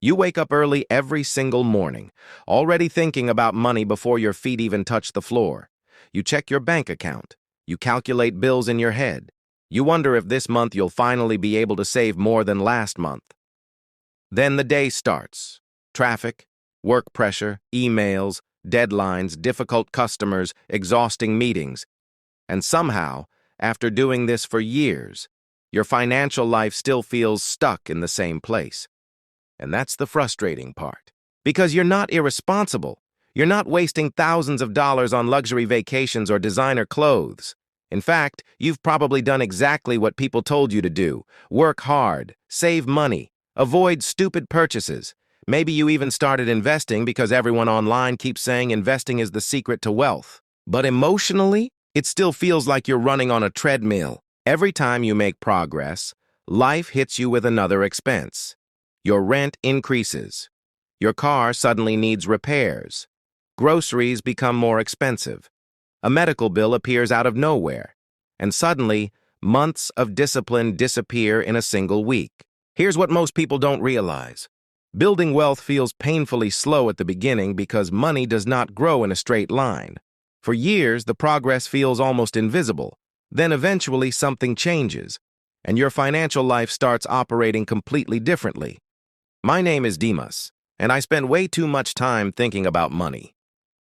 You wake up early every single morning, already thinking about money before your feet even touch the floor. You check your bank account. You calculate bills in your head. You wonder if this month you'll finally be able to save more than last month. Then the day starts. Traffic, work pressure, emails, deadlines, difficult customers, exhausting meetings. And somehow, after doing this for years, your financial life still feels stuck in the same place. And that's the frustrating part. Because you're not irresponsible. You're not wasting thousands of dollars on luxury vacations or designer clothes. In fact, you've probably done exactly what people told you to do. Work hard, save money, avoid stupid purchases. Maybe you even started investing because everyone online keeps saying investing is the secret to wealth. But emotionally, it still feels like you're running on a treadmill. Every time you make progress, life hits you with another expense. Your rent increases. Your car suddenly needs repairs. Groceries become more expensive. A medical bill appears out of nowhere. And suddenly, months of discipline disappear in a single week. Here's what most people don't realize. Building wealth feels painfully slow at the beginning because money does not grow in a straight line. For years, the progress feels almost invisible. Then eventually something changes, and your financial life starts operating completely differently. My name is Dimas, and I spend way too much time thinking about money.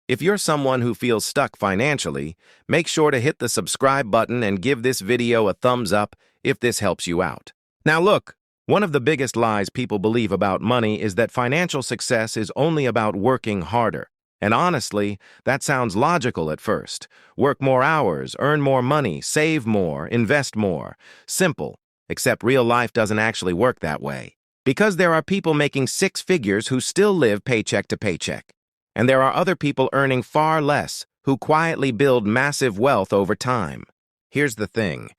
If you're someone who feels stuck financially, make sure to hit the subscribe button and give this video a thumbs up if this helps you out. Now look, one of the biggest lies people believe about money is that financial success is only about working harder. And honestly, that sounds logical at first. Work more hours, earn more money, save more, invest more. Simple, except real life doesn't actually work that way. Because there are people making six figures who still live paycheck to paycheck. And there are other people earning far less who quietly build massive wealth over time. Here's the thing.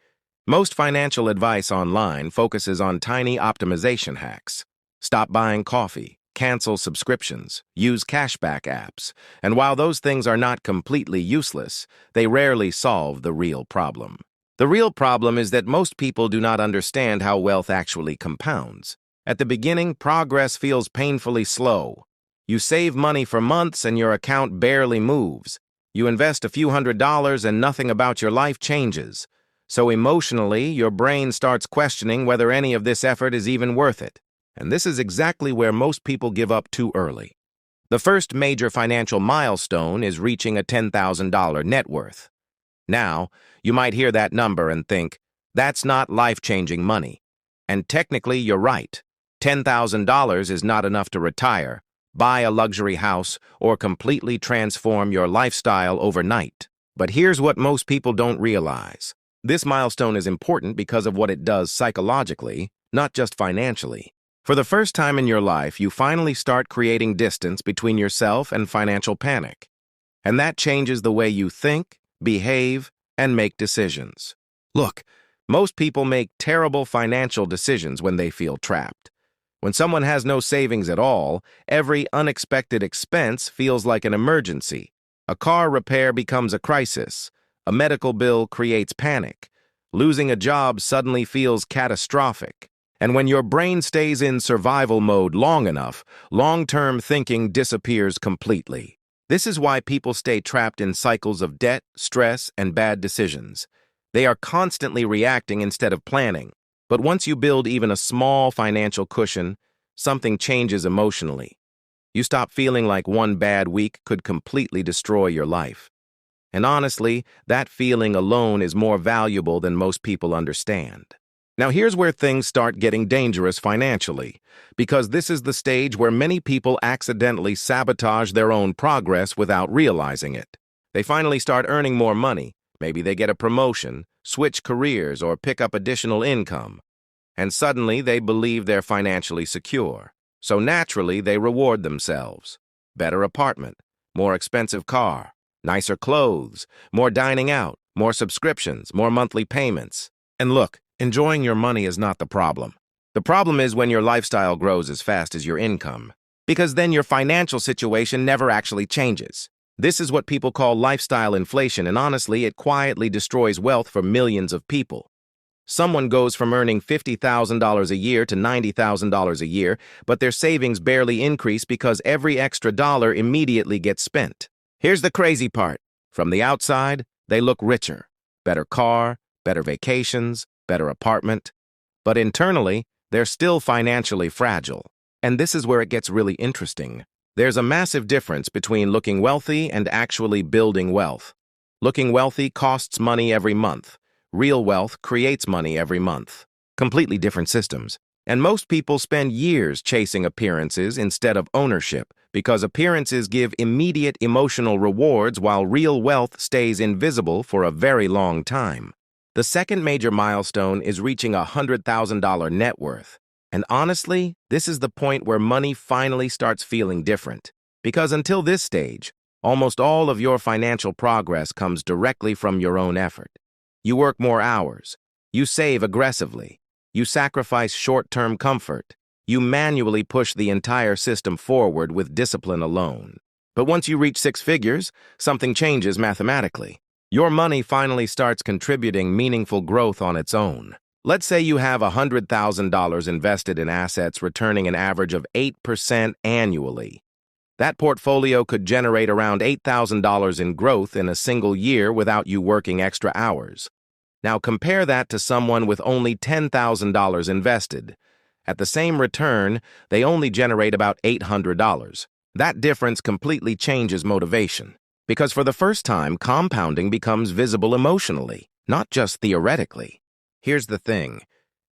Most financial advice online focuses on tiny optimization hacks. Stop buying coffee, cancel subscriptions, use cashback apps. And while those things are not completely useless, they rarely solve the real problem. The real problem is that most people do not understand how wealth actually compounds. At the beginning, progress feels painfully slow. You save money for months and your account barely moves. You invest a few $100s and nothing about your life changes. So emotionally, your brain starts questioning whether any of this effort is even worth it. And this is exactly where most people give up too early. The first major financial milestone is reaching a $10,000 net worth. Now, you might hear that number and think, that's not life-changing money. And technically, you're right. $10,000 is not enough to retire, buy a luxury house, or completely transform your lifestyle overnight. But here's what most people don't realize. This milestone is important because of what it does psychologically, not just financially. For the first time in your life, you finally start creating distance between yourself and financial panic. And that changes the way you think, behave, and make decisions. Look, most people make terrible financial decisions when they feel trapped. When someone has no savings at all, every unexpected expense feels like an emergency. A car repair becomes a crisis. A medical bill creates panic. Losing a job suddenly feels catastrophic. And when your brain stays in survival mode long enough, long-term thinking disappears completely. This is why people stay trapped in cycles of debt, stress, and bad decisions. They are constantly reacting instead of planning. But once you build even a small financial cushion, something changes emotionally. You stop feeling like one bad week could completely destroy your life. And honestly, that feeling alone is more valuable than most people understand. Now here's where things start getting dangerous financially, because this is the stage where many people accidentally sabotage their own progress without realizing it. They finally start earning more money. Maybe they get a promotion, switch careers, or pick up additional income. And suddenly they believe they're financially secure. So naturally they reward themselves. Better apartment, more expensive car, nicer clothes, more dining out, more subscriptions, more monthly payments. And look, enjoying your money is not the problem. The problem is when your lifestyle grows as fast as your income, because then your financial situation never actually changes. This is what people call lifestyle inflation, and honestly, it quietly destroys wealth for millions of people. Someone goes from earning $50,000 a year to $90,000 a year, but their savings barely increase because every extra dollar immediately gets spent. Here's the crazy part. From the outside, they look richer. Better car, better vacations, better apartment. But internally, they're still financially fragile. And this is where it gets really interesting. There's a massive difference between looking wealthy and actually building wealth. Looking wealthy costs money every month. Real wealth creates money every month. Completely different systems. And most people spend years chasing appearances instead of ownership because appearances give immediate emotional rewards while real wealth stays invisible for a very long time. The second major milestone is reaching $100,000 net worth. And honestly, this is the point where money finally starts feeling different. Because until this stage, almost all of your financial progress comes directly from your own effort. You work more hours. You save aggressively. You sacrifice short-term comfort. You manually push the entire system forward with discipline alone. But once you reach six figures, something changes mathematically. Your money finally starts contributing meaningful growth on its own. Let's say you have $100,000 invested in assets returning an average of 8% annually. That portfolio could generate around $8,000 in growth in a single year without you working extra hours. Now compare that to someone with only $10,000 invested. At the same return, they only generate about $800. That difference completely changes motivation. Because for the first time, compounding becomes visible emotionally, not just theoretically. Here's the thing.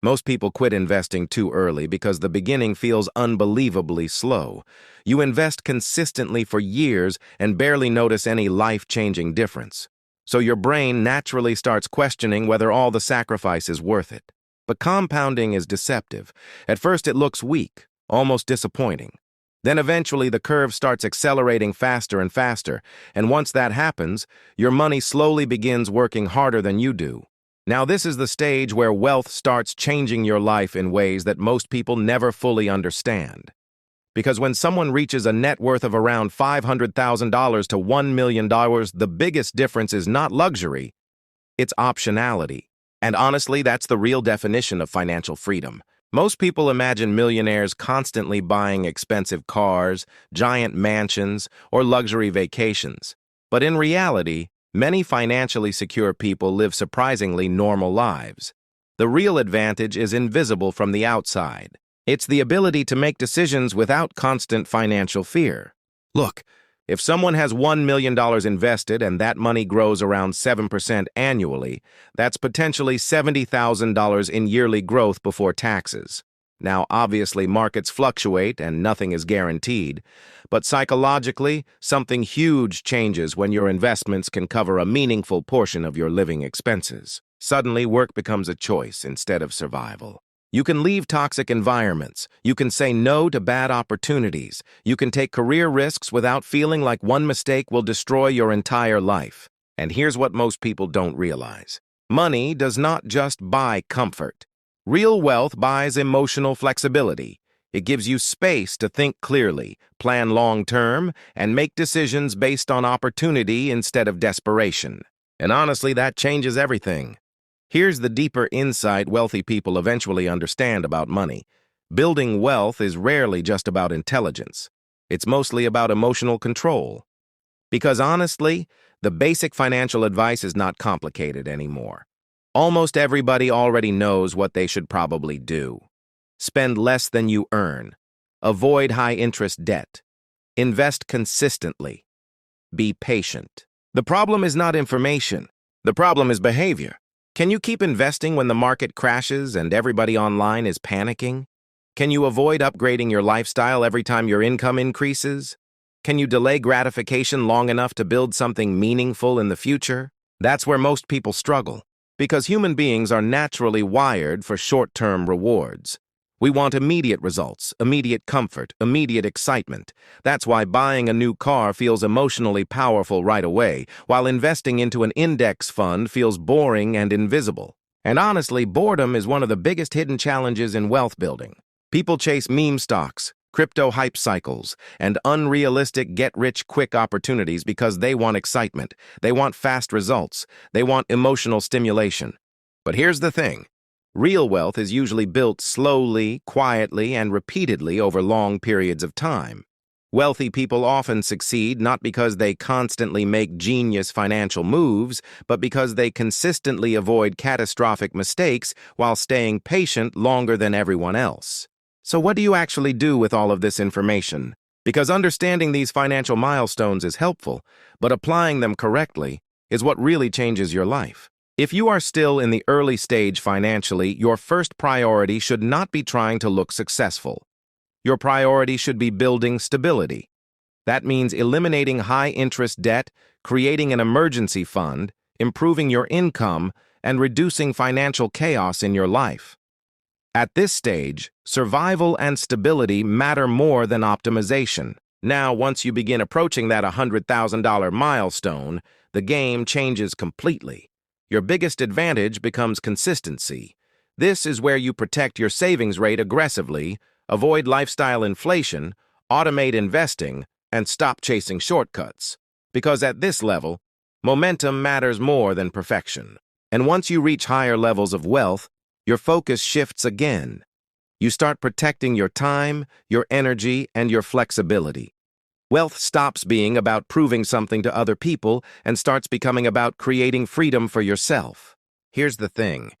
Most people quit investing too early because the beginning feels unbelievably slow. You invest consistently for years and barely notice any life-changing difference. So your brain naturally starts questioning whether all the sacrifice is worth it. But compounding is deceptive. At first it looks weak, almost disappointing. Then eventually the curve starts accelerating faster and faster, and once that happens, your money slowly begins working harder than you do. Now this is the stage where wealth starts changing your life in ways that most people never fully understand. Because when someone reaches a net worth of around $500,000 to $1 million, the biggest difference is not luxury, it's optionality. And honestly, that's the real definition of financial freedom. Most people imagine millionaires constantly buying expensive cars, giant mansions, or luxury vacations. But in reality, many financially secure people live surprisingly normal lives. The real advantage is invisible from the outside. It's the ability to make decisions without constant financial fear. Look, if someone has $1 million invested and that money grows around 7% annually, that's potentially $70,000 in yearly growth before taxes. Now, obviously, markets fluctuate and nothing is guaranteed, but psychologically, something huge changes when your investments can cover a meaningful portion of your living expenses. Suddenly, work becomes a choice instead of survival. You can leave toxic environments. You can say no to bad opportunities. You can take career risks without feeling like one mistake will destroy your entire life. And here's what most people don't realize. Money does not just buy comfort. Real wealth buys emotional flexibility. It gives you space to think clearly, plan long-term, and make decisions based on opportunity instead of desperation. And honestly, that changes everything. Here's the deeper insight wealthy people eventually understand about money. Building wealth is rarely just about intelligence. It's mostly about emotional control. Because honestly, the basic financial advice is not complicated anymore. Almost everybody already knows what they should probably do. Spend less than you earn. Avoid high-interest debt. Invest consistently. Be patient. The problem is not information. The problem is behavior. Can you keep investing when the market crashes and everybody online is panicking? Can you avoid upgrading your lifestyle every time your income increases? Can you delay gratification long enough to build something meaningful in the future? That's where most people struggle, because human beings are naturally wired for short-term rewards. We want immediate results, immediate comfort, immediate excitement. That's why buying a new car feels emotionally powerful right away, while investing into an index fund feels boring and invisible. And honestly, boredom is one of the biggest hidden challenges in wealth building. People chase meme stocks, crypto hype cycles, and unrealistic get-rich-quick opportunities because they want excitement, they want fast results, they want emotional stimulation. But here's the thing. Real wealth is usually built slowly, quietly, and repeatedly over long periods of time. Wealthy people often succeed not because they constantly make genius financial moves, but because they consistently avoid catastrophic mistakes while staying patient longer than everyone else. So what do you actually do with all of this information? Because understanding these financial milestones is helpful, but applying them correctly is what really changes your life. If you are still in the early stage financially, your first priority should not be trying to look successful. Your priority should be building stability. That means eliminating high-interest debt, creating an emergency fund, improving your income, and reducing financial chaos in your life. At this stage, survival and stability matter more than optimization. Now, once you begin approaching that $100,000 milestone, the game changes completely. Your biggest advantage becomes consistency. This is where you protect your savings rate aggressively, avoid lifestyle inflation, automate investing, and stop chasing shortcuts. Because at this level, momentum matters more than perfection. And once you reach higher levels of wealth, your focus shifts again. You start protecting your time, your energy, and your flexibility. Wealth stops being about proving something to other people and starts becoming about creating freedom for yourself. Here's the thing.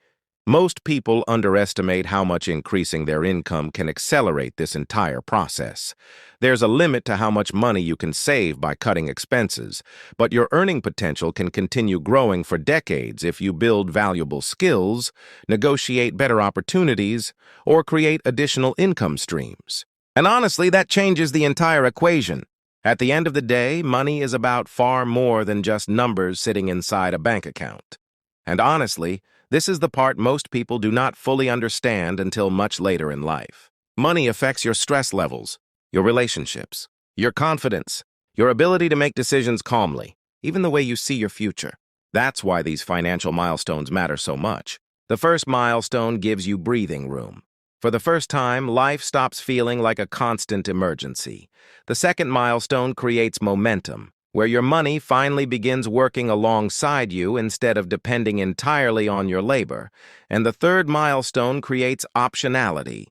Most people underestimate how much increasing their income can accelerate this entire process. There's a limit to how much money you can save by cutting expenses, but your earning potential can continue growing for decades if you build valuable skills, negotiate better opportunities, or create additional income streams. And honestly, that changes the entire equation. At the end of the day, money is about far more than just numbers sitting inside a bank account. And honestly, this is the part most people do not fully understand until much later in life. Money affects your stress levels, your relationships, your confidence, your ability to make decisions calmly, even the way you see your future. That's why these financial milestones matter so much. The first milestone gives you breathing room. For the first time, life stops feeling like a constant emergency. The second milestone creates momentum, where your money finally begins working alongside you instead of depending entirely on your labor. And the third milestone creates optionality,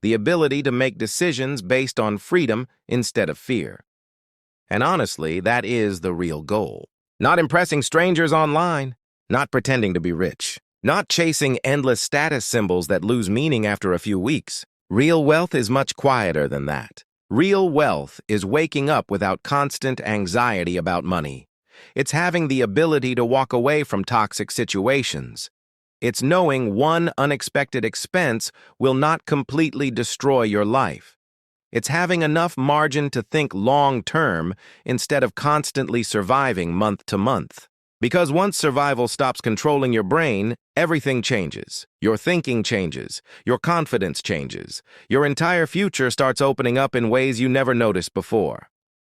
the ability to make decisions based on freedom instead of fear. And honestly, that is the real goal. Not impressing strangers online, not pretending to be rich, not chasing endless status symbols that lose meaning after a few weeks. Real wealth is much quieter than that. Real wealth is waking up without constant anxiety about money. It's having the ability to walk away from toxic situations. It's knowing one unexpected expense will not completely destroy your life. It's having enough margin to think long-term instead of constantly surviving month to month. Because once survival stops controlling your brain, everything changes. Your thinking changes. Your confidence changes. Your entire future starts opening up in ways you never noticed before.